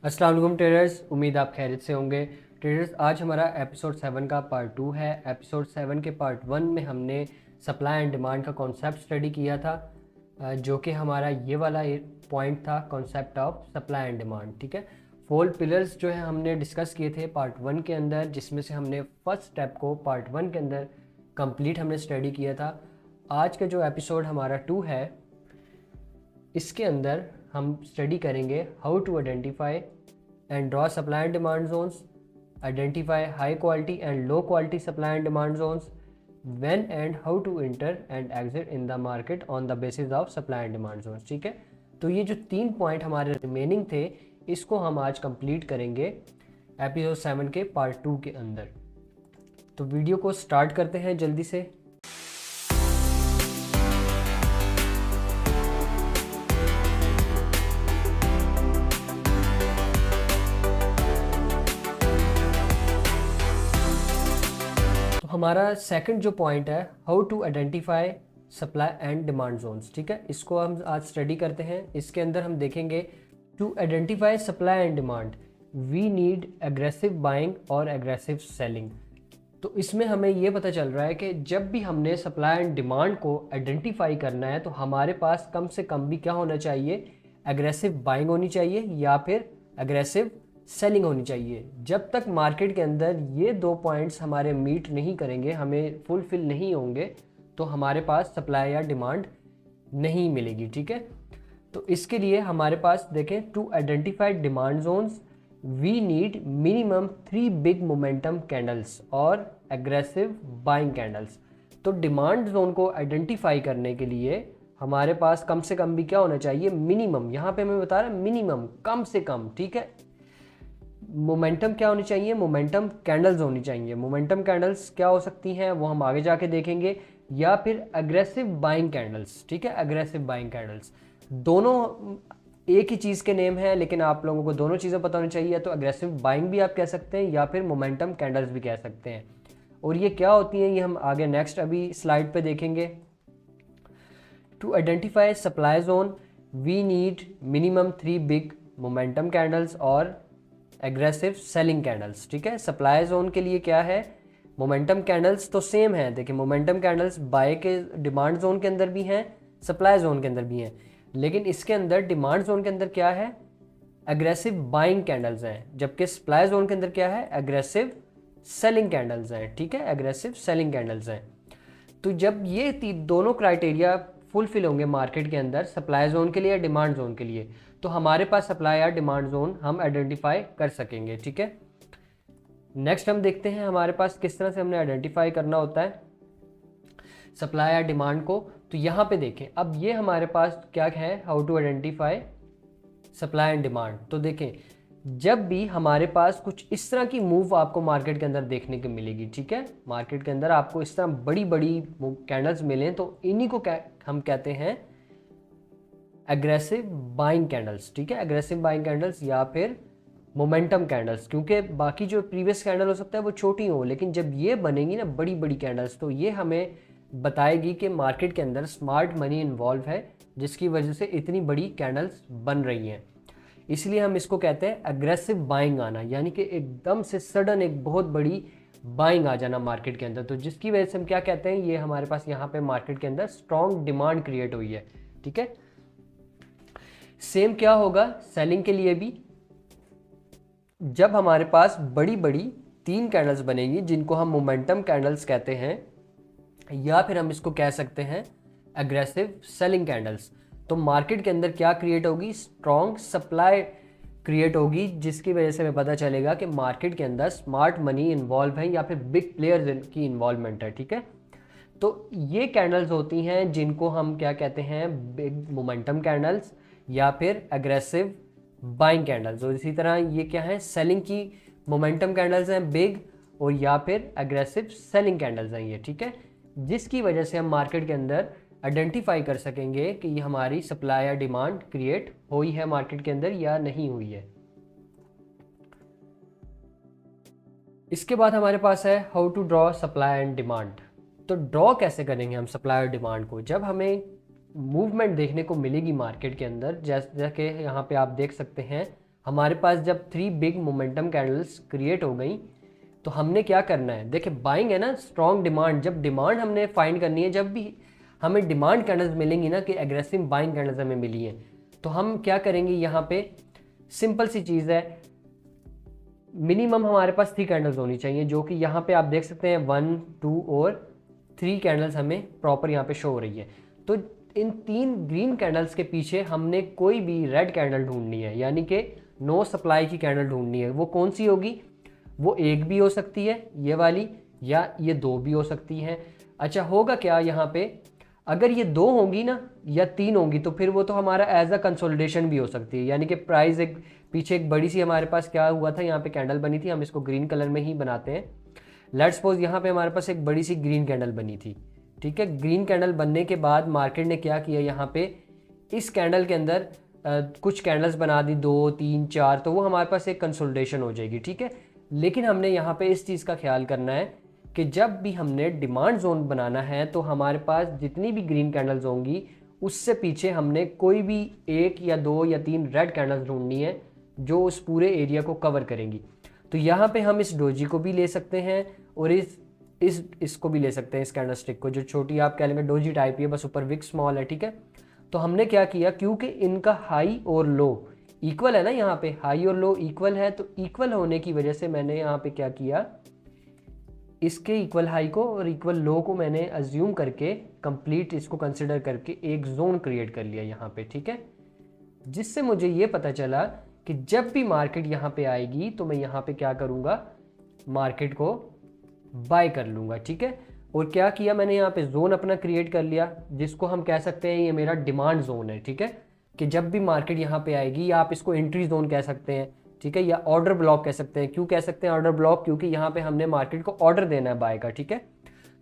अस्सलाम वालेकुम ट्रेडर्स, उम्मीद आप खैरियत से होंगे। ट्रेडर्स, आज हमारा एपिसोड 7 का पार्ट 2 है। एपिसोड 7 के पार्ट 1 में हमने सप्लाई एंड डिमांड का कॉन्सेप्ट स्टडी किया था, जो कि हमारा ये वाला पॉइंट था, concept of supply and demand. ठीक है, 4 पिलर्स जो है हमने डिस्कस किए थे पार्ट 1 के अंदर, जिसमें से हमने फर्स्ट स्टेप को पार्ट 1 के अंदर कंप्लीट हमने स्टडी किया था। आज का जो एपिसोड हमारा 2 है, इसके अंदर हम स्टडी करेंगे how to identify and draw supply and demand zones, identify high quality and low quality supply and demand zones, when and how to enter and exit in the market on the basis of supply and demand zones. ठीक है, तो ये जो 3 point हमारे remaining थे, इसको हम आज कंप्लीट करेंगे एपिसोड 7 के पार्ट 2 के अंदर। तो वीडियो को स्टार्ट करते हैं जल्दी से। हमारा सेकंड जो पॉइंट है, how to identify supply and demand zones. ठीक है, इसको हम आज स्टडी करते हैं। इसके अंदर हम देखेंगे to identify supply and demand we need aggressive buying और एग्रेसिव सेलिंग। तो इसमें हमें ये पता चल रहा है कि जब भी हमने सप्लाई एंड डिमांड को आइडेंटिफाई करना है, तो हमारे पास कम से कम भी क्या होना चाहिए, एग्रेसिव बाइंग होनी चाहिए या फिर एग्रेसिव सेलिंग होनी चाहिए। जब तक मार्केट के अंदर ये 2 पॉइंट्स हमारे मीट नहीं करेंगे, हमें फुलफिल नहीं होंगे, तो हमारे पास सप्लाई या डिमांड नहीं मिलेगी। ठीक है, तो इसके लिए हमारे पास देखें, to identify demand zones we need minimum 3 big momentum candles और एग्रेसिव बाइंग कैंडल्स। तो डिमांड जोन को आइडेंटिफाई करने के लिए हमारे पास कम से कम भी क्या होना चाहिए, मिनिमम, यहाँ पे मैं बता रहा हूँ मिनिमम, कम से कम। ठीक है, मोमेंटम क्या होनी चाहिए, मोमेंटम कैंडल्स होनी चाहिए। मोमेंटम कैंडल्स क्या हो सकती हैं वो हम आगे जाके देखेंगे, या फिर एग्रेसिव बाइंग कैंडल्स। ठीक है, एग्रेसिव बाइंग कैंडल्स, दोनों एक ही चीज़ के नेम हैं, लेकिन आप लोगों को दोनों चीज़ें पता होनी चाहिए। तो एग्रेसिव बाइंग भी आप कह सकते हैं या फिर मोमेंटम कैंडल्स भी कह सकते हैं। और ये क्या होती हैं, ये हम आगे नेक्स्ट अभी स्लाइड पे देखेंगे। To identify supply zone we need minimum 3 big momentum candles और एग्रेसिव सेलिंग कैंडल्स। ठीक है, सप्लाई जोन के लिए क्या है, मोमेंटम कैंडल्स तो सेम है। देखिए, मोमेंटम कैंडल्स बाय के डिमांड जोन के अंदर भी हैं, सप्लाई जोन के अंदर भी हैं, लेकिन इसके अंदर डिमांड जोन के अंदर क्या है, एग्रेसिव बाइंग कैंडल्स हैं, जबकि सप्लाई जोन के अंदर क्या है, एग्रेसिव सेलिंग कैंडल्स हैं। ठीक है, एग्रेसिव सेलिंग कैंडल्स हैं। तो जब ये दोनों क्राइटेरिया फुलफिल होंगे मार्केट के अंदर, सप्लाई जोन के लिए या डिमांड जोन के लिए, तो हमारे पास सप्लाई या डिमांड जोन हम आइडेंटिफाई कर सकेंगे। ठीक है, नेक्स्ट हम देखते हैं हमारे पास किस तरह से हमने आइडेंटिफाई करना होता है सप्लाई या डिमांड को। तो यहाँ पे देखें, अब ये हमारे पास क्या है, how to identify supply and demand. तो देखें, जब भी हमारे पास कुछ इस तरह की मूव आपको मार्केट के अंदर देखने को मिलेगी, ठीक है, मार्केट के अंदर आपको इस तरह बड़ी बड़ी कैंडल्स मिलें, तो इन्हीं को हम कहते हैं एग्रेसिव बाइंग कैंडल्स। ठीक है, एग्रेसिव बाइंग कैंडल्स या फिर मोमेंटम कैंडल्स, क्योंकि बाकी जो प्रीवियस कैंडल हो सकता है वो छोटी हो, लेकिन जब ये बनेंगी ना बड़ी बड़ी कैंडल्स, तो ये हमें बताएगी कि मार्केट के अंदर स्मार्ट मनी इन्वॉल्व है, जिसकी वजह से इतनी बड़ी कैंडल्स बन रही हैं। इसलिए हम इसको कहते हैं एग्रेसिव बाइंग आना, यानी कि एकदम से सडन एक बहुत बड़ी बाइंग आ जाना मार्केट के अंदर, तो जिसकी वजह से हम क्या कहते हैं, ये हमारे पास यहाँ पे मार्केट के अंदर स्ट्रॉन्ग डिमांड क्रिएट हुई है। ठीक है, सेम क्या होगा सेलिंग के लिए भी, जब हमारे पास बड़ी बड़ी 3 कैंडल्स बनेंगी, जिनको हम मोमेंटम कैंडल्स कहते हैं, या फिर हम इसको कह सकते हैं एग्रेसिव सेलिंग कैंडल्स, तो मार्केट के अंदर क्या क्रिएट होगी, स्ट्रॉन्ग सप्लाई क्रिएट होगी, जिसकी वजह से हमें पता चलेगा कि मार्केट के अंदर स्मार्ट मनी इन्वॉल्व है या फिर बिग प्लेयर्स की इन्वॉल्वमेंट है। ठीक है, तो ये कैंडल्स होती हैं जिनको हम क्या कहते हैं, बिग मोमेंटम कैंडल्स या फिर एग्रेसिव बाइंग कैंडल्स। और इसी तरह ये क्या है, सेलिंग की मोमेंटम कैंडल्स हैं बिग, और या फिर एग्रेसिव सेलिंग कैंडल्स हैं ये। ठीक है, जिसकी वजह से हम मार्केट के अंदर आइडेंटिफाई कर सकेंगे कि ये हमारी सप्लाई या डिमांड क्रिएट हुई है मार्केट के अंदर या नहीं हुई है। इसके बाद हमारे पास है how to draw supply and demand. तो ड्रॉ कैसे करेंगे हम सप्लाई और डिमांड को, जब हमें मूवमेंट देखने को मिलेगी मार्केट के अंदर, जैसे कि यहाँ पे आप देख सकते हैं हमारे पास जब 3 बिग मोमेंटम कैंडल्स क्रिएट हो गई तो हमने क्या करना है, देखिए बाइंग है ना, स्ट्रॉन्ग डिमांड, जब डिमांड हमने फाइंड करनी है, जब भी हमें डिमांड कैंडल्स मिलेंगी ना कि एग्रेसिव बाइंग कैंडल्स हमें मिली हैं, तो हम क्या करेंगे, यहाँ पे सिंपल सी चीज़ है, मिनिमम हमारे पास 3 कैंडल्स होनी चाहिए, जो कि यहाँ पे आप देख सकते हैं 1, 2 और 3 कैंडल्स हमें प्रॉपर यहाँ पे शो हो रही है। तो इन 3 ग्रीन कैंडल्स के पीछे हमने कोई भी रेड कैंडल ढूंढनी है, यानी कि नो सप्लाई की कैंडल ढूंढनी है। वो कौन सी होगी, वो एक भी हो सकती है ये वाली, या ये 2 भी हो सकती हैं। अच्छा होगा क्या यहाँ पे, अगर ये 2 होंगी ना या 3 होंगी तो फिर वो तो हमारा एज अ कंसोलिडेशन भी हो सकती है, यानी कि प्राइस एक पीछे एक बड़ी सी हमारे पास क्या हुआ था, यहाँ पे कैंडल बनी थी, हम इसको ग्रीन कलर में ही बनाते हैं। लेट्स सपोज यहाँ पे हमारे पास एक बड़ी सी ग्रीन कैंडल बनी थी, ठीक है। ग्रीन कैंडल बनने के बाद मार्केट ने क्या किया, यहाँ पे इस कैंडल के अंदर कुछ कैंडल्स बना दी, 2, 3, 4, तो वो हमारे पास एक कंसोलिडेशन हो जाएगी, ठीक है। लेकिन हमने यहाँ पे इस चीज़ का ख्याल करना है कि जब भी हमने डिमांड जोन बनाना है तो हमारे पास जितनी भी ग्रीन कैंडल्स होंगी उससे पीछे हमने कोई भी 1 या 2 या 3 रेड कैंडल्स ढूंढनी है जो उस पूरे एरिया को कवर करेंगी। तो यहाँ पे हम इस डोजी को भी ले सकते हैं और इसको भी ले सकते हैं, इस कैंडल स्टिक को, जो छोटी आप कह लेंगे डोजी टाइप ही है, बस ऊपर विक स्मॉल है, ठीक है। तो हमने क्या किया, क्योंकि इनका हाई और लो इक्वल है ना, यहाँ पे हाई और लो इक्वल है, तो इक्वल होने की वजह से मैंने यहाँ पे क्या किया, इसके इक्वल हाई को और इक्वल लो को मैंने अज्यूम करके कंप्लीट इसको कंसिडर करके एक जोन क्रिएट कर लिया यहाँ पे, ठीक है। जिससे मुझे ये पता चला कि जब भी मार्केट यहाँ पे आएगी तो मैं यहाँ पे क्या करूँगा, मार्केट को बाय कर लूँगा, ठीक है। और क्या किया मैंने, यहाँ पे जोन अपना क्रिएट कर लिया, जिसको हम कह सकते हैं ये मेरा डिमांड जोन है, ठीक है। कि जब भी मार्केट यहाँ पे आएगी, या आप इसको एंट्री जोन कह सकते हैं, ठीक है, या ऑर्डर ब्लॉक कह सकते हैं। क्यों कह सकते हैं ऑर्डर ब्लॉक, क्योंकि यहाँ पे हमने मार्केट को ऑर्डर देना है बाय का, ठीक है।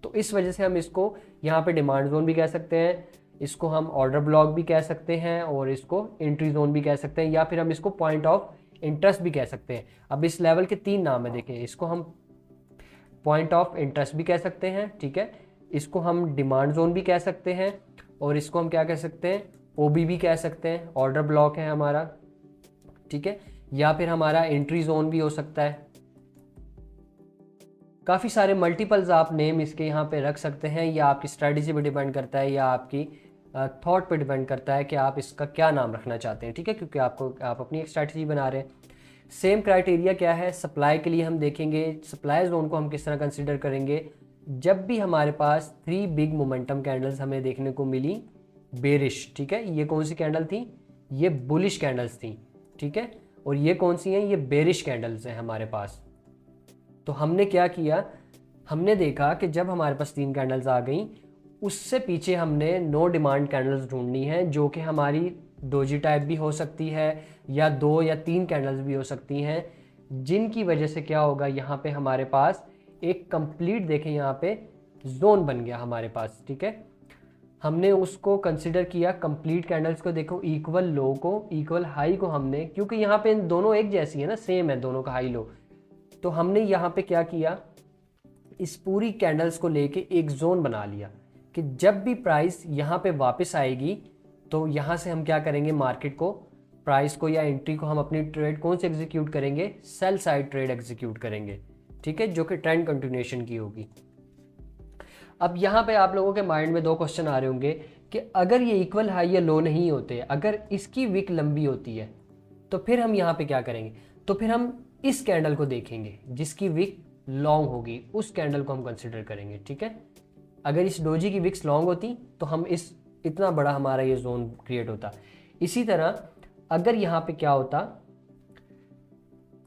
तो इस वजह से हम इसको यहाँ पे डिमांड जोन भी कह सकते हैं, इसको हम ऑर्डर ब्लॉक भी कह सकते हैं, और इसको एंट्री जोन भी कह सकते हैं, या फिर हम इसको पॉइंट ऑफ इंटरेस्ट भी कह सकते हैं। अब इस लेवल के 3 नाम है, देखें, इसको हम पॉइंट ऑफ इंटरेस्ट भी कह सकते हैं, ठीक है, इसको हम डिमांड जोन भी कह सकते हैं, और इसको हम क्या कह सकते हैं, ओबी भी कह सकते हैं, ऑर्डर ब्लॉक है हमारा, ठीक है, या फिर हमारा एंट्री जोन भी हो सकता है। काफ़ी सारे मल्टीपल्स आप नेम इसके यहाँ पे रख सकते हैं, या आपकी स्ट्रेटजी पे डिपेंड करता है, या आपकी थॉट पे डिपेंड करता है कि आप इसका क्या नाम रखना चाहते हैं, ठीक है, क्योंकि आप अपनी एक स्ट्रेटजी बना रहे हैं। सेम क्राइटेरिया क्या है सप्लाई के लिए, हम देखेंगे सप्लाई जोन को हम किस तरह कंसिडर करेंगे। जब भी हमारे पास 3 बिग मोमेंटम कैंडल्स हमें देखने को मिली बेरिश, ठीक है, ये कौन सी कैंडल थी, ये बुलिश कैंडल्स थी, ठीक है, और ये कौन सी हैं, ये बेरिश कैंडल्स हैं हमारे पास। तो हमने क्या किया, हमने देखा कि जब हमारे पास 3 कैंडल्स आ गई, उससे पीछे हमने नो डिमांड कैंडल्स ढूंढनी है, जो कि हमारी डोजी टाइप भी हो सकती है, या 2 या 3 कैंडल्स भी हो सकती हैं, जिनकी वजह से क्या होगा, यहाँ पे हमारे पास एक कंप्लीट, देखें यहाँ पे जोन बन गया हमारे पास, ठीक है। हमने उसको कंसिडर किया कंप्लीट कैंडल्स को, देखो इक्वल लो को इक्वल हाई को हमने, क्योंकि यहाँ पे दोनों एक जैसी है ना, सेम है दोनों का हाई लो, तो हमने यहाँ पे क्या किया, इस पूरी कैंडल्स को लेके एक जोन बना लिया कि जब भी प्राइस यहाँ पे वापस आएगी तो यहाँ से हम क्या करेंगे, मार्केट को, प्राइस को या एंट्री को हम अपनी ट्रेड कौन से एग्जीक्यूट करेंगे, सेल साइड ट्रेड एग्जीक्यूट करेंगे, ठीक है, जो कि ट्रेंड कंटिन्यूएशन की होगी। अब यहाँ पे आप लोगों के माइंड में 2 क्वेश्चन आ रहे होंगे कि अगर ये इक्वल हाई या लो नहीं होते, अगर इसकी विक लंबी होती है, तो फिर हम यहाँ पे क्या करेंगे, तो फिर हम इस कैंडल को देखेंगे जिसकी विक लॉन्ग होगी, उस कैंडल को हम कंसिडर करेंगे, ठीक है। अगर इस डोजी की विक्स लॉन्ग होती तो हम इतना बड़ा हमारा ये जोन क्रिएट होता। इसी तरह अगर यहाँ पे क्या होता,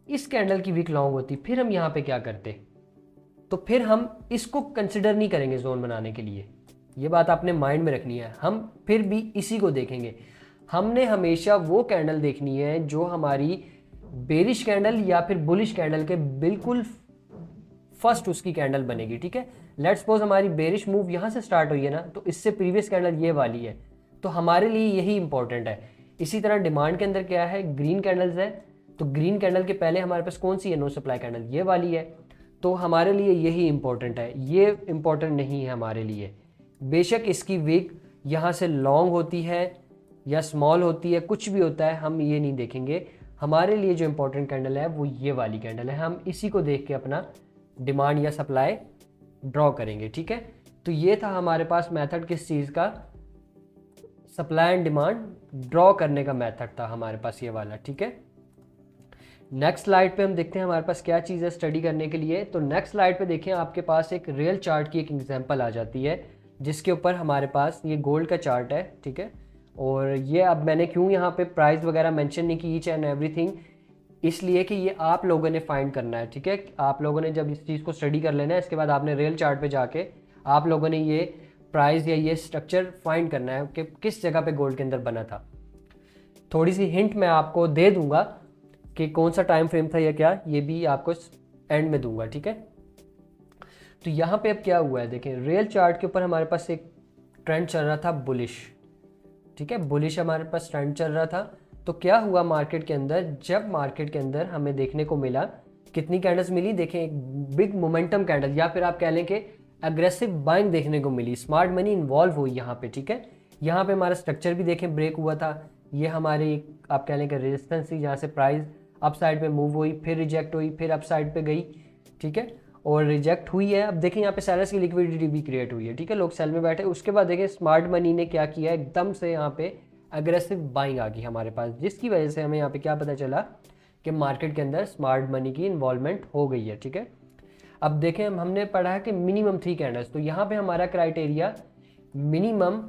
इस कैंडल की विक लॉन्ग होती, फिर हम यहाँ पे क्या करते, तो फिर हम इसको कंसिडर नहीं करेंगे जोन बनाने के लिए। ये बात आपने माइंड में रखनी है, हम फिर भी इसी को देखेंगे। हमने हमेशा वो कैंडल देखनी है जो हमारी बेरिश कैंडल या फिर बुलिश कैंडल के बिल्कुल फर्स्ट उसकी कैंडल बनेगी, ठीक है। लेट्स सपोज हमारी बेरिश मूव यहाँ से स्टार्ट हुई है ना, तो इससे प्रीवियस कैंडल ये वाली है, तो हमारे लिए यही इंपॉर्टेंट है। इसी तरह डिमांड के अंदर क्या है, ग्रीन कैंडल्स है, तो ग्रीन कैंडल के पहले हमारे पास कौन सी है, नो सप्लाई कैंडल, ये वाली है, तो हमारे लिए यही इंपॉर्टेंट है, ये इंपॉर्टेंट नहीं है हमारे लिए। बेशक इसकी विक यहाँ से लॉन्ग होती है या स्मॉल होती है, कुछ भी होता है, हम ये नहीं देखेंगे, हमारे लिए जो इम्पोर्टेंट कैंडल है वो ये वाली कैंडल है, हम इसी को देख के अपना डिमांड या सप्लाई ड्रॉ करेंगे, ठीक है। तो ये था हमारे पास मेथड किस चीज़ का, सप्लाई एंड डिमांड ड्रॉ करने का मेथड था हमारे पास ये वाला, ठीक है। नेक्स्ट स्लाइड पे हम देखते हैं हमारे पास क्या चीज़ है स्टडी करने के लिए। तो नेक्स्ट स्लाइड पे देखें आपके पास एक रियल चार्ट की एक एग्जांपल आ जाती है, जिसके ऊपर हमारे पास ये गोल्ड का चार्ट है, ठीक है। और ये अब मैंने क्यों यहाँ पे प्राइस वगैरह मेंशन नहीं की ईच एंड एवरीथिंग, इसलिए कि ये आप लोगों ने फाइंड करना है, ठीक है। आप लोगों ने जब इस चीज़ को स्टडी कर लेना है, इसके बाद आपने रियल चार्ट पे जाके आप लोगों ने ये प्राइस या ये स्ट्रक्चर फाइंड करना है कि किस जगह पे गोल्ड के अंदर बना था। थोड़ी सी हिंट मैं आपको दे दूंगा कि कौन सा टाइम फ्रेम था या क्या, ये भी आपको एंड में दूंगा, ठीक है। तो यहाँ पे अब क्या हुआ है देखें, रियल चार्ट के ऊपर हमारे पास एक ट्रेंड चल रहा था बुलिश, ठीक है, बुलिश हमारे पास ट्रेंड चल रहा था। तो क्या हुआ मार्केट के अंदर, जब मार्केट के अंदर हमें देखने को मिला कितनी कैंडल्स मिली, देखें एक बिग मोमेंटम कैंडल या फिर आप कह लें कि एग्रेसिव बाइंग देखने को मिली, स्मार्ट मनी इन्वॉल्व हुई यहाँ पे, ठीक है। यहाँ पे हमारा स्ट्रक्चर भी देखें ब्रेक हुआ था, ये हमारी आप कह लें कि रेजिस्टेंस थी जहाँ से प्राइस अप साइड पे मूव हुई, फिर रिजेक्ट हुई, फिर अप साइड पे गई, ठीक है, और रिजेक्ट हुई है। अब देखें यहाँ पे सेलर्स की लिक्विडिटी भी क्रिएट हुई है, ठीक है, लोग सेल में बैठे। उसके बाद देखें स्मार्ट मनी ने क्या किया, एकदम से यहाँ पे एग्रेसिव बाइंग आ गई हमारे पास, जिसकी वजह से हमें यहाँ पे क्या पता चला कि मार्केट के अंदर स्मार्ट मनी की इन्वॉल्वमेंट हो गई है, ठीक है। अब देखें हमने पढ़ा है कि मिनिमम 3 कैंडल्स, तो यहाँ पे हमारा क्राइटेरिया मिनिमम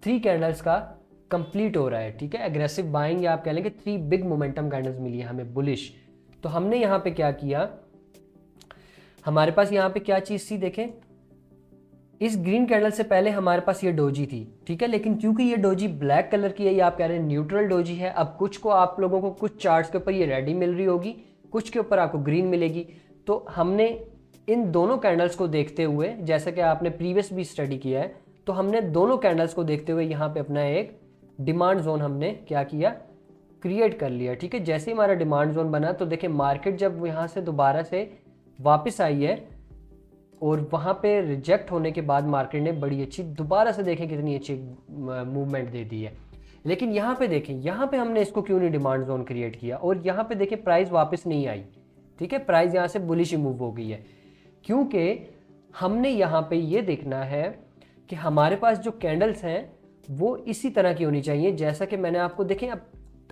3 कैंडल्स का कंप्लीट हो रहा है, ठीक है। एग्रेसिव बाइंग या आप कह लें कि 3 बिग मोमेंटम कैंडल्स मिली है हमें बुलिश। तो हमने यहाँ पे क्या किया, हमारे पास यहाँ पे क्या चीज़ थी देखें, इस ग्रीन कैंडल से पहले हमारे पास ये डोजी थी, ठीक है, लेकिन क्योंकि ये डोजी ब्लैक कलर की है या आप कह रहे हैं न्यूट्रल डोजी है, अब कुछ को आप लोगों को कुछ चार्ट्स के ऊपर ये रेडी मिल रही होगी, कुछ के ऊपर आपको ग्रीन मिलेगी। तो हमने इन दोनों कैंडल्स को देखते हुए, जैसा कि आपने प्रीवियस भी स्टडी किया है, तो हमने दोनों कैंडल्स को देखते हुए यहाँ पे अपना एक डिमांड जोन हमने क्या किया, क्रिएट कर लिया, ठीक है। जैसे ही हमारा डिमांड जोन बना तो देखिए मार्केट जब यहाँ से दोबारा से वापस आई है और वहाँ पे रिजेक्ट होने के बाद मार्केट ने बड़ी अच्छी दोबारा से देखें कितनी अच्छी मूवमेंट दे दी है। लेकिन यहाँ पे देखें, यहाँ पे हमने इसको क्यों नहीं डिमांड जोन क्रिएट किया, और यहाँ पे देखें प्राइस वापस नहीं आई, ठीक है, प्राइस यहाँ से बुलिश मूव हो गई है, क्योंकि हमने यहाँ पे ये देखना है कि हमारे पास जो कैंडल्स हैं वो इसी तरह की होनी चाहिए, जैसा कि मैंने आपको देखें अब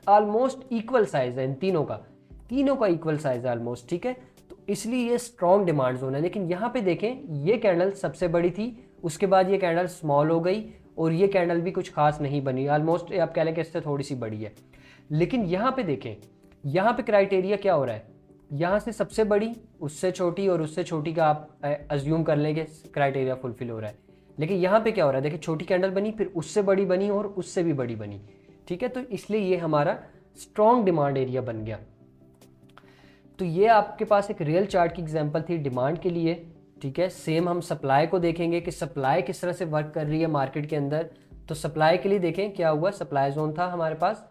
ऑलमोस्ट इक्वल साइज है इन तीनों का इक्वल साइज है ऑलमोस्ट, ठीक है। तो इसलिए ये स्ट्रॉन्ग डिमांड जोन है। लेकिन यहाँ पे देखें ये कैंडल सबसे बड़ी थी, उसके बाद ये कैंडल स्मॉल हो गई और ये कैंडल भी कुछ खास नहीं बनी, ऑलमोस्ट आप कह लें कि इससे थोड़ी सी बड़ी है। लेकिन यहाँ पे देखें, यहाँ पे क्राइटेरिया क्या हो रहा है, यहाँ से सबसे बड़ी, उससे छोटी और उससे छोटी का आप अज्यूम कर लेंगे क्राइटेरिया फुलफिल हो रहा है। लेकिन यहाँ पे क्या हो रहा है, देखिए छोटी कैंडल बनी, फिर उससे बड़ी बनी और उससे भी बड़ी बनी, ठीक है। तो इसलिए ये हमारा स्ट्रॉन्ग डिमांड एरिया बन गया। तो ये आपके पास एक रियल चार्ट की एग्जांपल थी डिमांड के लिए, ठीक है। सेम हम सप्लाई को देखेंगे कि सप्लाई किस तरह से वर्क कर रही है मार्केट के अंदर। तो सप्लाई के लिए देखें क्या हुआ, सप्लाई जोन था हमारे पास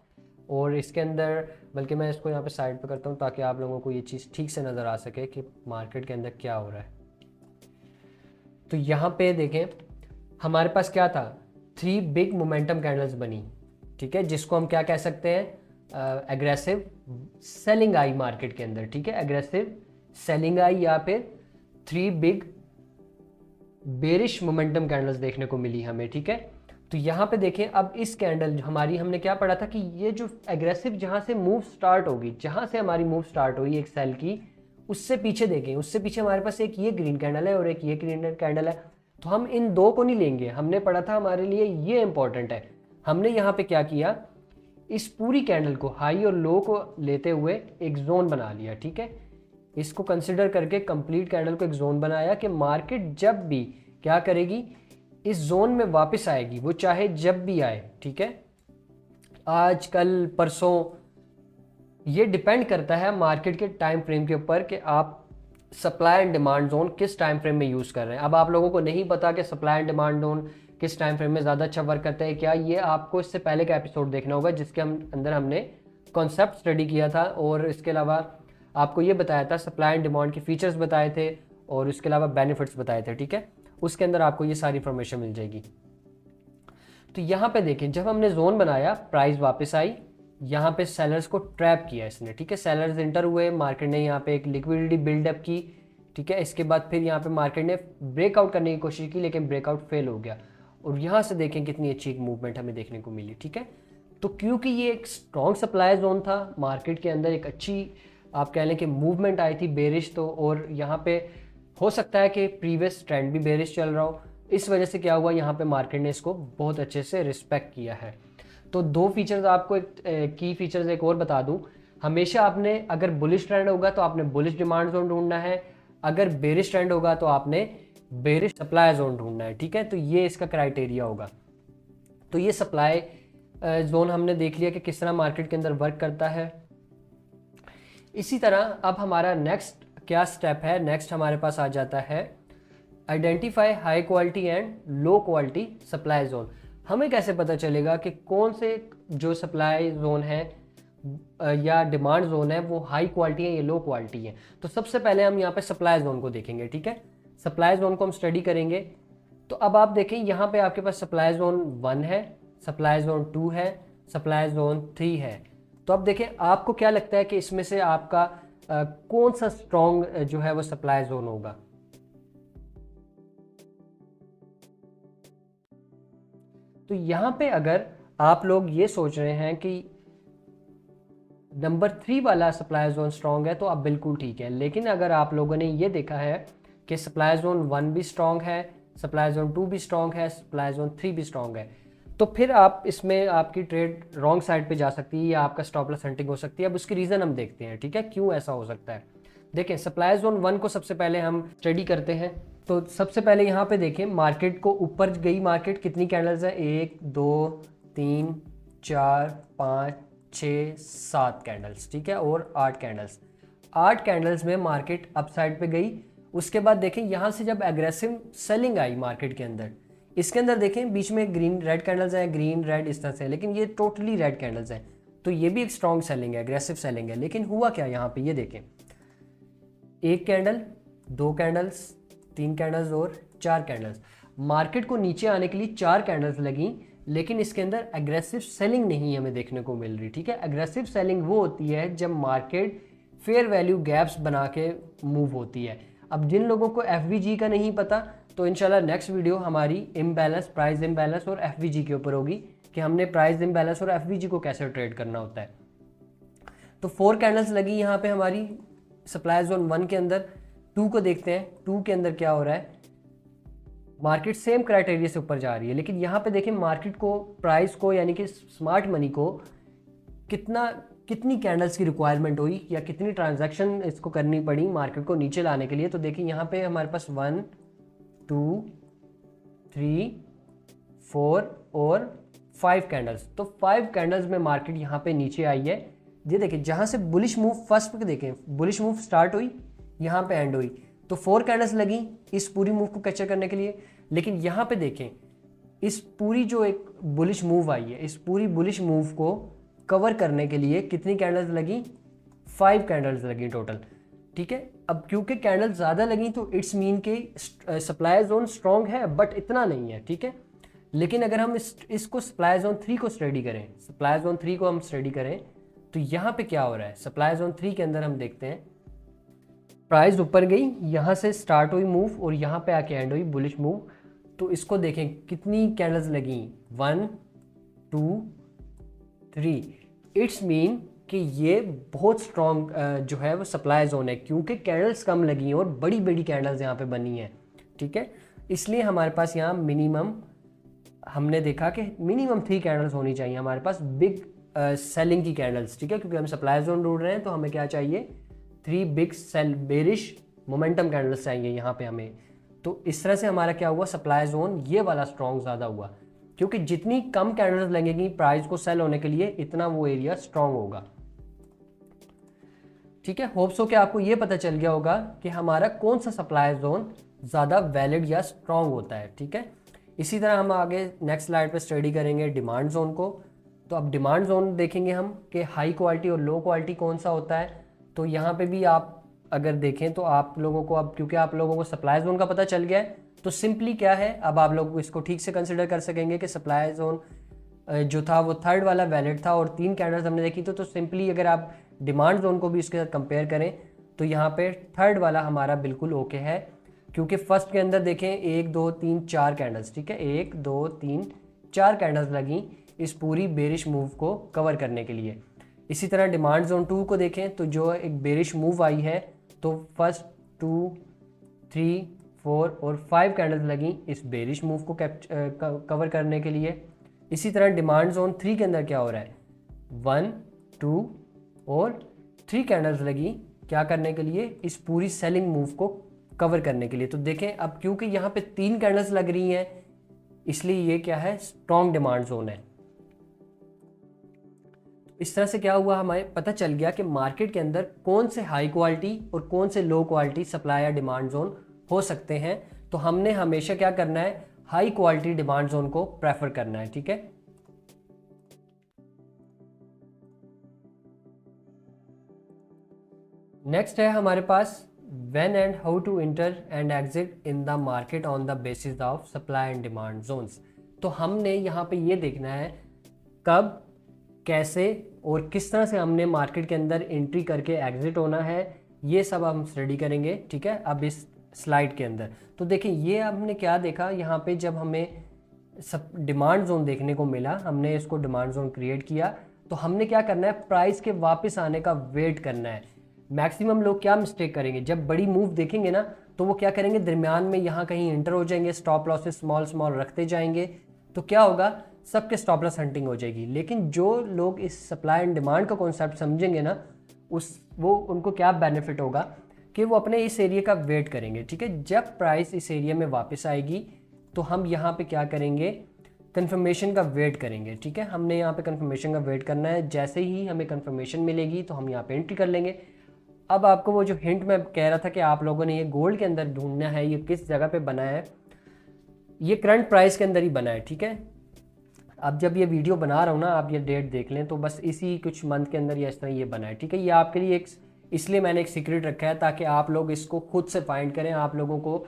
और इसके अंदर, बल्कि मैं इसको यहाँ पे साइड पे करता हूँ ताकि आप लोगों को ये चीज़ ठीक से नज़र आ सके कि मार्केट के अंदर क्या हो रहा है। तो यहाँ पे देखें हमारे पास क्या था, 3 बिग मोमेंटम कैंडल्स बनी, ठीक है, जिसको हम क्या कह सकते हैं, एग्रेसिव सेलिंग आई मार्केट के अंदर, ठीक है, एग्रेसिव सेलिंग आई या फिर 3 बिग बेरिश मोमेंटम कैंडल्स देखने को मिली हमें, ठीक है। तो यहाँ पे देखें अब इस कैंडल हमारी, हमने क्या पढ़ा था कि ये जो एग्रेसिव जहाँ से मूव स्टार्ट होगी, जहाँ से हमारी मूव स्टार्ट हुई एक सेल की, उससे पीछे देखें, उससे पीछे हमारे पास एक ये ग्रीन कैंडल है और एक ये ग्रीन कैंडल है। तो हम इन दो को नहीं लेंगे, हमने पढ़ा था हमारे लिए ये इंपॉर्टेंट है। हमने यहाँ पे क्या किया, इस पूरी कैंडल को हाई और लो को लेते हुए एक जोन बना लिया, ठीक है। इसको कंसिडर करके कंप्लीट कैंडल को एक जोन बनाया कि मार्केट जब भी क्या करेगी, इस जोन में वापस आएगी, वो चाहे जब भी आए, ठीक है, आज कल परसों, ये डिपेंड करता है मार्केट के टाइम फ्रेम के ऊपर कि आप सप्लाई एंड डिमांड जोन किस टाइम फ्रेम में यूज़ कर रहे हैं। अब आप लोगों को नहीं पता कि सप्लाई एंड डिमांड जोन किस टाइम फ्रेम में ज़्यादा अच्छा वर्क करता है क्या, ये आपको इससे पहले का एपिसोड देखना होगा जिसके अंदर हमने कॉन्सेप्ट स्टडी किया था और इसके अलावा आपको ये बताया था, सप्लाई एंड डिमांड के फीचर्स बताए थे और इसके अलावा बेनिफिट्स बताए थे, ठीक है। उसके अंदर आपको ये सारी इंफॉर्मेशन मिल जाएगी। तो यहाँ पे देखें जब हमने जोन बनाया, प्राइस वापस आई, यहाँ पे सेलर्स को ट्रैप किया इसने, ठीक है। सेलर्स इंटर हुए, मार्केट ने यहाँ पे एक लिक्विडिटी बिल्डअप की, ठीक है। इसके बाद फिर यहाँ पे मार्केट ने ब्रेकआउट करने की कोशिश की, लेकिन ब्रेकआउट फेल हो गया, और यहाँ से देखें कितनी अच्छी एक मूवमेंट हमें देखने को मिली, ठीक है। तो क्योंकि ये एक स्ट्रॉन्ग सप्लाई जोन था, मार्केट के अंदर एक अच्छी आप कह लें कि मूवमेंट आई थी बेरिश, तो और यहाँ पे हो सकता है कि प्रीवियस ट्रेंड भी बेरिश चल रहा हो, इस वजह से क्या हुआ, यहाँ पे मार्केट ने इसको बहुत अच्छे से रिस्पेक्ट किया है। तो दो फीचर्स आपको, एक की फीचर्स एक और बता दूं, हमेशा आपने अगर बुलिश ट्रेंड होगा तो आपने बुलिश डिमांड जोन ढूंढना है, अगर बेरिश ट्रेंड होगा तो आपने बेरिश सप्लाई जोन ढूंढना है, ठीक है। तो ये इसका क्राइटेरिया होगा। तो ये सप्लाई जोन हमने देख लिया कि किस तरह मार्केट के अंदर वर्क करता है। इसी तरह अब हमारा नेक्स्ट क्या स्टेप है, नेक्स्ट हमारे पास आ जाता है identify high quality and low quality supply zone. हमें कैसे पता चलेगा कि कौन से जो सप्लाई जोन है या डिमांड जोन है वो हाई क्वालिटी है या लो क्वालिटी है। तो सबसे पहले हम यहाँ पे सप्लाई जोन को देखेंगे, ठीक है। सप्लाई जोन को हम स्टडी करेंगे। तो अब आप देखें यहाँ पे आपके पास सप्लाई जोन 1 है, सप्लाई जोन 2 है, सप्लाई जोन 3 है। तो अब देखें आपको क्या लगता है कि इसमें से आपका कौन सा स्ट्रॉन्ग जो है वो सप्लाई जोन होगा। तो यहाँ पे अगर आप लोग ये सोच रहे हैं कि नंबर 3 वाला सप्लाई जोन स्ट्रॉन्ग है तो आप बिल्कुल ठीक है, लेकिन अगर आप लोगों ने ये देखा है कि सप्लाई जोन 1 भी स्ट्रॉन्ग है, सप्लाई जोन 2 भी स्ट्रॉन्ग है, सप्लाई जोन 3 भी स्ट्रॉन्ग है, तो फिर आप इसमें आपकी ट्रेड रॉन्ग साइड पे जा सकती है या आपका स्टॉप लॉस हंटिंग हो सकती है। अब उसकी रीज़न हम देखते हैं, ठीक है, क्यों ऐसा हो सकता है। देखें सप्लाई जोन 1 को सबसे पहले हम स्टडी करते हैं। तो सबसे पहले यहाँ पे देखें मार्केट को ऊपर गई, मार्केट कितनी कैंडल्स है, 1 2 3 4 5 6 7 कैंडल्स, ठीक है, और 8 कैंडल्स, 8 कैंडल्स में मार्केट अप साइड पे गई। उसके बाद देखें यहाँ से जब एग्रेसिव सेलिंग आई मार्केट के अंदर, इसके अंदर देखें बीच में ग्रीन रेड कैंडल्स हैं, ग्रीन रेड इस तरह से, लेकिन ये टोटली रेड कैंडल्स हैं, तो ये भी एक स्ट्रॉन्ग सेलिंग है, एग्रेसिव सेलिंग है। लेकिन हुआ क्या यहाँ पे, ये देखें 1 कैंडल, 2 कैंडल्स, 3 कैंडल्स और 4 कैंडल्स, मार्केट को नीचे आने के लिए 4 कैंडल्स लगी, लेकिन इसके अंदर एग्रेसिव सेलिंग नहीं हमें देखने को मिल रही, ठीक है। एग्रेसिव सेलिंग वो होती है जब मार्केट फेयर वैल्यू गैप्स बना के मूव होती है। अब जिन लोगों को एफवीजी का नहीं पता तो इंशाल्लाह नेक्स्ट वीडियो हमारी इम्बैलेंस, प्राइस इम्बैलेंस और एफवीजी के ऊपर होगी कि हमने प्राइस इम्बैलेंस और एफवीजी को कैसे ट्रेड करना होता है। तो 4 कैंडल्स लगी यहाँ पे हमारी सप्लाई जोन 1 के अंदर। 2 को देखते हैं, 2 के अंदर क्या हो रहा है, मार्केट सेम क्राइटेरिया से ऊपर जा रही है, लेकिन यहाँ पे देखें मार्केट को, प्राइस को, यानी कि स्मार्ट मनी को कितनी कैंडल्स की रिक्वायरमेंट हुई या कितनी ट्रांजैक्शन इसको करनी पड़ी मार्केट को नीचे लाने के लिए। तो देखिए यहाँ पे हमारे पास 1 2 3 4 और 5 कैंडल्स, तो 5 कैंडल्स में मार्केट यहाँ पे नीचे आई है। ये देखिए जहाँ से बुलिश मूव फर्स्ट पे देखें, बुलिश मूव स्टार्ट हुई, यहाँ पे एंड हुई, तो 4 कैंडल्स लगी इस पूरी मूव को कैप्चर करने के लिए। लेकिन यहाँ पे देखें इस पूरी जो एक बुलिश मूव आई है, इस पूरी बुलिश मूव को कवर करने के लिए कितनी कैंडल्स लगी, 5 कैंडल्स लगी टोटल, ठीक है। अब क्योंकि कैंडल ज़्यादा लगी तो इट्स मीन के सप्लाई जोन स्ट्रॉन्ग है, बट इतना नहीं है, ठीक है। लेकिन अगर हम इसको सप्लाई जोन 3 को स्टडी करें, सप्लाई जोन 3 को हम स्टडी करें तो यहाँ पे क्या हो रहा है, सप्लाई जोन 3 के अंदर हम देखते हैं प्राइस ऊपर गई, यहाँ से स्टार्ट हुई मूव और यहाँ पे आके एंड हुई बुलिश मूव। तो इसको देखें कितनी कैंडल्स लगी, 1 2 3, इट्स मीन कि ये बहुत स्ट्रॉन्ग जो है वो सप्लाई जोन है, क्योंकि कैंडल्स कम लगी हैं और बड़ी बड़ी कैंडल्स यहाँ पे बनी हैं, ठीक है। इसलिए हमारे पास यहाँ मिनिमम हमने देखा कि मिनिमम 3 कैंडल्स होनी चाहिए हमारे पास, बिग सेलिंग की कैंडल्स, ठीक है, क्योंकि हम सप्लाई जोन ढूंढ रहे हैं तो हमें क्या चाहिए, 3 big sell bearish momentum candles चाहिए यहाँ पे हमें। तो इस तरह से हमारा क्या हुआ, सप्लाई जोन ये वाला स्ट्रॉन्ग ज़्यादा हुआ, क्योंकि जितनी कम कैंडल्स लगेंगी प्राइस को सेल होने के लिए इतना वो एरिया स्ट्रॉन्ग होगा, ठीक है। होप सो कि आपको ये पता चल गया होगा कि हमारा कौन सा सप्लाई जोन ज़्यादा वैलिड या स्ट्रॉन्ग होता है, ठीक है। इसी तरह हम आगे नेक्स्ट स्लाइड पे स्टडी करेंगे डिमांड जोन को। तो अब डिमांड जोन देखेंगे हम कि हाई क्वालिटी और लो क्वालिटी कौन सा होता है। तो यहाँ पे भी आप अगर देखें तो आप लोगों को, अब क्योंकि आप लोगों को सप्लाई जोन का पता चल गया है तो सिंपली क्या है, अब आप लोग इसको ठीक से कंसिडर कर सकेंगे कि सप्लाई जोन जो था वो थर्ड वाला वैलिड था और 3 कैंडल्स हमने देखी तो सिंपली अगर आप डिमांड जोन को भी इसके साथ कंपेयर करें तो यहाँ पे थर्ड वाला हमारा बिल्कुल ओके है, क्योंकि फर्स्ट के अंदर देखें 1 2 3 4 कैंडल्स, ठीक है, 1 2 3 4 कैंडल्स लगी इस पूरी बेरिश मूव को कवर करने के लिए। इसी तरह डिमांड जोन 2 को देखें तो जो एक बेरिश मूव आई है तो फर्स्ट 2 3 4 और 5 कैंडल्स लगी इस बेरिश मूव को कवर करने के लिए। इसी तरह डिमांड जोन 3 के अंदर क्या हो रहा है, 1 2 और 3 कैंडल्स लगी क्या करने के लिए, इस पूरी सेलिंग मूव को कवर करने के लिए। तो देखें अब क्योंकि यहाँ पे 3 कैंडल्स लग रही हैं इसलिए ये क्या है, स्ट्रॉन्ग डिमांड जोन है। इस तरह से क्या हुआ, हमें पता चल गया कि मार्केट के अंदर कौन से हाई क्वालिटी और कौन से लो क्वालिटी सप्लाई या डिमांड जोन हो सकते हैं। तो हमने हमेशा क्या करना है, हाई क्वालिटी डिमांड जोन को प्रेफर करना है, ठीक है। नेक्स्ट है हमारे पास when and how to enter and exit in the market on the basis of supply and demand zones। तो हमने यहाँ पे ये देखना है कब, कैसे और किस तरह से हमने मार्केट के अंदर एंट्री करके एग्जिट होना है, ये सब हम स्टडी करेंगे, ठीक है, अब इस स्लाइड के अंदर। तो देखिए ये हमने क्या देखा, यहाँ पे जब हमें सब डिमांड जोन देखने को मिला, हमने इसको डिमांड जोन क्रिएट किया, तो हमने क्या करना है, प्राइस के वापस आने का वेट करना है। मैक्सिमम लोग क्या मिस्टेक करेंगे, जब बड़ी मूव देखेंगे ना तो वो क्या करेंगे, दरमियान में यहाँ कहीं इंटर हो जाएंगे, स्टॉप लॉसेस स्मॉल स्मॉल रखते जाएंगे, तो क्या होगा, सबके स्टॉप लॉस हंटिंग हो जाएगी। लेकिन जो लोग इस सप्लाई एंड डिमांड का कॉन्सेप्ट समझेंगे ना, उनको क्या बेनिफिट होगा कि वो अपने इस एरिया का वेट करेंगे, ठीक है। जब प्राइस इस एरिया में वापस आएगी तो हम यहाँ पे क्या करेंगे, कंफर्मेशन का वेट करेंगे, ठीक है। हमने यहाँ पे कंफर्मेशन का वेट करना है, जैसे ही हमें कंफर्मेशन मिलेगी तो हम यहाँ पे एंट्री कर लेंगे। अब आपको वो जो हिंट मैं कह रहा था कि आप लोगों ने ये गोल्ड के अंदर ढूंढना है, ये किस जगह पे बना है, ये करंट प्राइस के अंदर ही बना है, ठीक है। अब जब ये वीडियो बना रहा हूँ ना, आप ये डेट देख लें तो बस इसी कुछ मंथ के अंदर या इस तरह ये बना है, ठीक है। ये आपके लिए एक इसलिए मैंने एक सीक्रेट रखा है ताकि आप लोग इसको खुद से फाइंड करें, आप लोगों को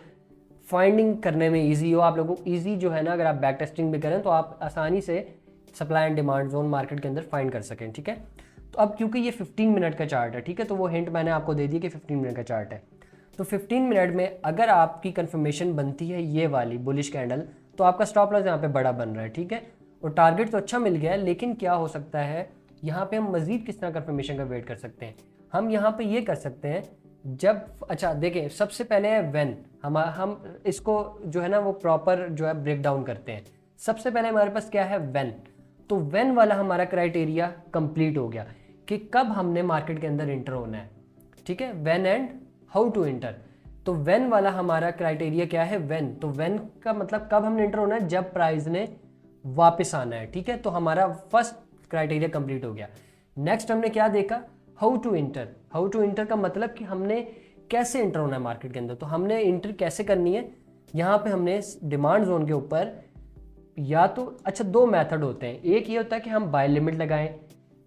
फाइंडिंग करने में ईजी हो, आप लोगों को ईजी जो है ना, अगर आप बैक टेस्टिंग भी करें तो आप आसानी से supply and demand zone market के अंदर फाइंड कर सकें, ठीक है। तो अब क्योंकि ये 15 मिनट का चार्ट है, ठीक है, तो वो हिंट मैंने आपको दे दी कि 15 मिनट का चार्ट है। तो 15 मिनट में अगर आपकी कंफर्मेशन बनती है ये वाली बुलिश कैंडल, तो आपका स्टॉप लॉस यहाँ पे बड़ा बन रहा है, ठीक है, और टारगेट तो अच्छा मिल गया है। लेकिन क्या हो सकता है, यहाँ पे हम मजीद किस तरह कंफर्मेशन का वेट कर सकते हैं, हम यहाँ पे ये कर सकते हैं जब, अच्छा देखें, सबसे पहले है व्हेन, हम इसको जो है ना वो प्रॉपर जो है ब्रेक डाउन करते हैं। सबसे पहले हमारे पास क्या है, व्हेन। तो व्हेन वाला हमारा क्राइटेरिया कंप्लीट हो गया कि कब हमने मार्केट के अंदर इंटर होना है, ठीक है, when and how to enter. तो व्हेन वाला हमारा क्राइटेरिया क्या है, व्हेन। तो व्हेन का मतलब कब हमने इंटर होना है, जब प्राइस ने वापस आना है, ठीक है। तो हमारा फर्स्ट क्राइटेरिया कंप्लीट हो गया। नेक्स्ट हमने क्या देखा, how to enter. How to enter का मतलब कि हमने कैसे इंटर होना है मार्केट के अंदर। तो हमने इंटर कैसे करनी है, यहाँ पे हमने डिमांड जोन के ऊपर या तो, अच्छा, दो मेथड होते हैं। एक ये होता है कि हम बाय लिमिट लगाएं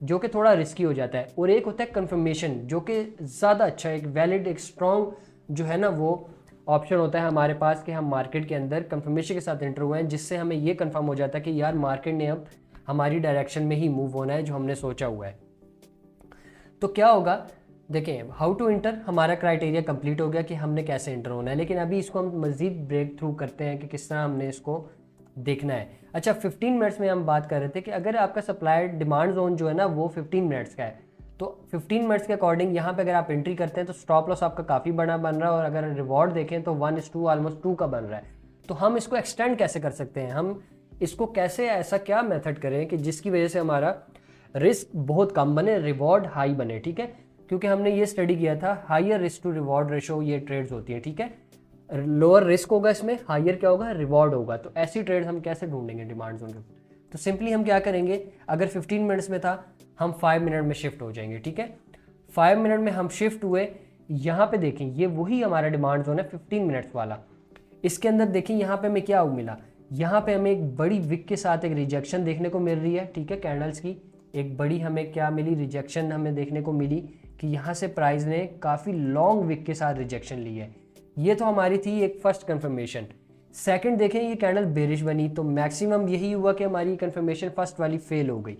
जो कि थोड़ा रिस्की हो जाता है, और एक होता है कंफर्मेशन जो कि ज़्यादा अच्छा, एक वैलिड, एक स्ट्रॉन्ग जो है ना वो ऑप्शन होता है हमारे पास कि हम मार्केट के अंदर कंफर्मेशन के साथ एंटर हुए हैं, जिससे हमें ये कंफर्म हो जाता है कि यार मार्केट ने अब हमारी डायरेक्शन में ही मूव होना है जो हमने सोचा हुआ है। तो क्या होगा, देखें, हाउ टू इंटर हमारा क्राइटेरिया कंप्लीट हो गया कि हमने कैसे इंटर होना है। लेकिन अभी इसको हम मज़ीद ब्रेक थ्रू करते हैं कि किस तरह हमने इसको देखना है। अच्छा, 15 मिनट्स में हम बात कर रहे थे कि अगर आपका सप्लाई डिमांड जोन जो है ना वो 15 मिनट्स का है, तो 15 मिनट्स के अकॉर्डिंग यहाँ पे अगर आप एंट्री करते हैं तो स्टॉप लॉस आपका काफ़ी बड़ा बन रहा है, और अगर रिवॉर्ड देखें तो 1:2 ऑलमोस्ट 2 का बन रहा है। तो हम इसको एक्सटेंड कैसे कर सकते हैं, हम इसको कैसे, ऐसा क्या मेथड करें कि जिसकी वजह से हमारा रिस्क बहुत कम बने, रिवॉर्ड हाई बने, ठीक है। क्योंकि हमने ये स्टडी किया था, higher risk to reward ratio ये ट्रेड्स होती है, ठीक है। लोअर रिस्क होगा इसमें, हाइयर क्या होगा, रिवॉर्ड होगा। तो ऐसी ट्रेड हम कैसे ढूंढेंगे डिमांड जोन में, तो सिंपली हम क्या करेंगे, अगर 15 मिनट्स में था हम 5 मिनट में शिफ्ट हो जाएंगे, ठीक है। 5 मिनट में हम शिफ्ट हुए, यहाँ पे देखें ये वही हमारा डिमांड जोन है 15 मिनट्स वाला। इसके अंदर देखें यहाँ पे हमें क्या मिला, यहाँ पे हमें एक बड़ी विक के साथ एक रिजेक्शन देखने को मिल रही है, ठीक है, कैंडल्स की एक बड़ी हमें क्या मिली, रिजेक्शन हमें देखने को मिली कि यहाँ से प्राइस ने काफ़ी लॉन्ग विक के साथ रिजेक्शन ली है। ये तो हमारी थी एक फर्स्ट कंफर्मेशन। सेकंड देखें ये कैंडल बेरिश बनी, तो मैक्सिमम यही हुआ कि हमारी कंफर्मेशन फर्स्ट वाली फेल हो गई।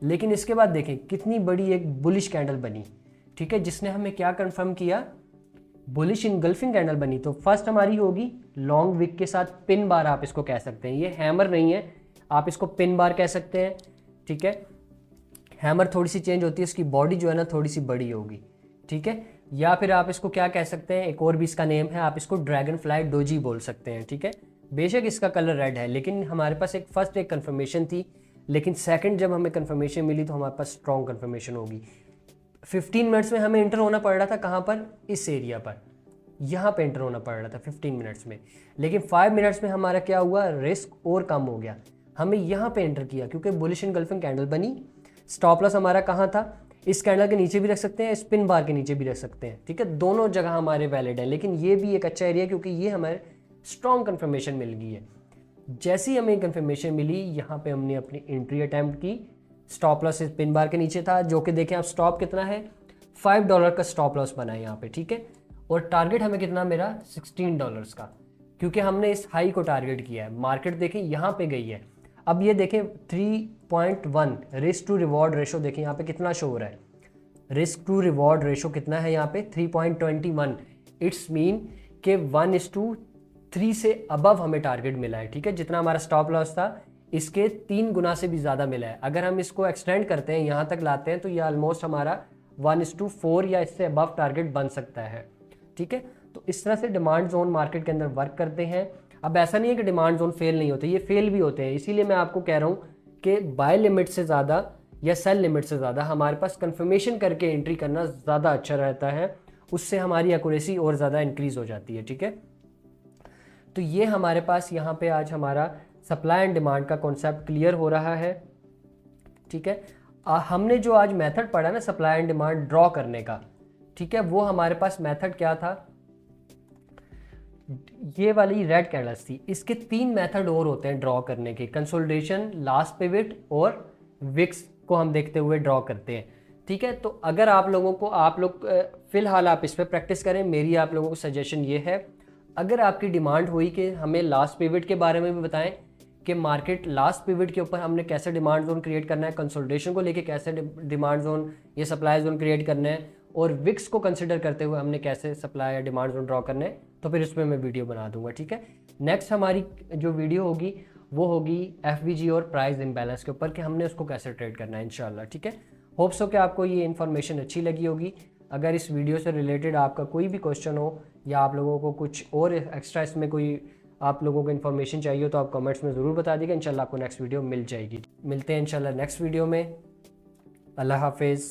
लेकिन इसके बाद देखें कितनी बड़ी एक बुलिश कैंडल बनी, ठीक है, जिसने हमें क्या कंफर्म किया, बुलिश इनगल्फिंग कैंडल बनी। तो फर्स्ट हमारी होगी लॉन्ग विक के साथ पिन बार, आप इसको कह सकते हैं, ये हैमर नहीं है, आप इसको पिन बार कह सकते हैं, ठीक है। हैमर थोड़ी सी चेंज होती है, इसकी बॉडी जो है ना थोड़ी सी बड़ी होगी, ठीक है। या फिर आप इसको क्या कह सकते हैं, एक और भी इसका नेम है, आप इसको ड्रैगन फ्लाई डोजी बोल सकते हैं, ठीक है। बेशक इसका कलर रेड है, लेकिन हमारे पास एक फर्स्ट एक कंफर्मेशन थी, लेकिन सेकंड जब हमें कंफर्मेशन मिली तो हमारे पास स्ट्रॉन्ग कंफर्मेशन होगी। 15 मिनट्स में हमें इंटर होना पड़ रहा था, कहाँ पर, इस एरिया पर, यहाँ पे इंटर होना पड़ रहा था 15 मिनट्स में, लेकिन 5 मिनट्स में हमारा क्या हुआ, रिस्क और कम हो गया, हमें यहाँ पे एंटर किया क्योंकि बुलिश इनगल्फिंग कैंडल बनी। स्टॉप लॉस हमारा कहाँ था, इस कैंडल के नीचे भी रख सकते हैं, स्पिन बार के नीचे भी रख सकते हैं, ठीक है, दोनों जगह हमारे वैलिड है। लेकिन ये भी एक अच्छा एरिया क्योंकि ये हमारे स्ट्रॉन्ग कन्फर्मेशन मिल गई है। जैसे ही हमें कन्फर्मेशन मिली, यहाँ पे हमने अपनी एंट्री अटैम्प्ट की। स्टॉप लॉस पिन बार के नीचे था, जो कि देखें आप स्टॉप कितना है, $5 का स्टॉप लॉस बना है यहाँ पे, ठीक है। और टारगेट हमें कितना, मेरा $16 का, क्योंकि हमने इस हाई को टारगेट किया है। मार्केट देखें यहाँ पे गई है, अब ये देखें 3.1 रिस्क टू रिवॉर्ड रेशो, देखें यहाँ पे कितना शो हो रहा है, रिस्क टू रिवॉर्ड रेशो कितना है यहाँ पे 3.21। इट्स मीन के 1:3 से अबव हमें टारगेट मिला है, ठीक है। जितना हमारा स्टॉप लॉस था इसके 3 गुना से भी ज़्यादा मिला है। अगर हम इसको एक्सटेंड करते हैं, यहाँ तक लाते हैं, तो ये ऑलमोस्ट हमारा 1:4 या इससे अबव टारगेट बन सकता है, ठीक है। तो इस तरह से डिमांड जोन मार्केट के अंदर वर्क करते हैं। अब ऐसा नहीं है कि डिमांड जोन फेल नहीं होते, ये फेल भी होते हैं। इसीलिए मैं आपको कह रहा हूँ कि बाय लिमिट से ज़्यादा या सेल लिमिट से ज़्यादा हमारे पास कंफर्मेशन करके एंट्री करना ज़्यादा अच्छा रहता है, उससे हमारी एक्यूरेसी और ज़्यादा इंक्रीज़ हो जाती है, ठीक है। तो ये हमारे पास यहाँ पे आज हमारा सप्लाई एंड डिमांड का कॉन्सेप्ट क्लियर हो रहा है, ठीक है। हमने जो आज मेथड पढ़ा ना सप्लाई एंड डिमांड ड्रॉ करने का, ठीक है, वो हमारे पास मेथड क्या था, ये वाली रेड कैंडल्स थी। इसके 3 मेथड और होते हैं ड्रॉ करने के, कंसोलिडेशन, लास्ट पिवट और विक्स को हम देखते हुए ड्रॉ करते हैं, ठीक है। तो अगर आप लोगों को, आप लोग फिलहाल आप इस पर प्रैक्टिस करें, मेरी आप लोगों को सजेशन ये है, अगर आपकी डिमांड हुई कि हमें लास्ट पिवट के बारे में भी बताएं कि मार्केट लास्ट पिवट के ऊपर हमने कैसे डिमांड जोन क्रिएट करना है, कंसोलिडेशन को लेके कैसे डिमांड जोन या सप्लाई जोन क्रिएट करना है, और विक्स को कंसिडर करते हुए हमने कैसे सप्लाई या डिमांड जोन ड्रॉ करना है, तो फिर उसमें मैं वीडियो बना दूंगा, ठीक है। नेक्स्ट हमारी जो वीडियो होगी वो होगी FVG और प्राइस इम्बैलेंस के ऊपर कि हमने उसको कैसे ट्रेड करना है इंशाल्लाह, ठीक है। होप्स हो कि आपको ये इन्फॉर्मेशन अच्छी लगी होगी। अगर इस वीडियो से रिलेटेड आपका कोई भी क्वेश्चन हो या आप लोगों को कुछ और एक्स्ट्रा इसमें कोई आप लोगों को इन्फॉर्मेशन चाहिए हो तो आप कमेंट्स में ज़रूर बता दीजिएगा। इंशाल्लाह आपको नेक्स्ट वीडियो मिल जाएगी। मिलते हैं इंशाल्लाह नेक्स्ट वीडियो में। अल्लाह हाफिज़।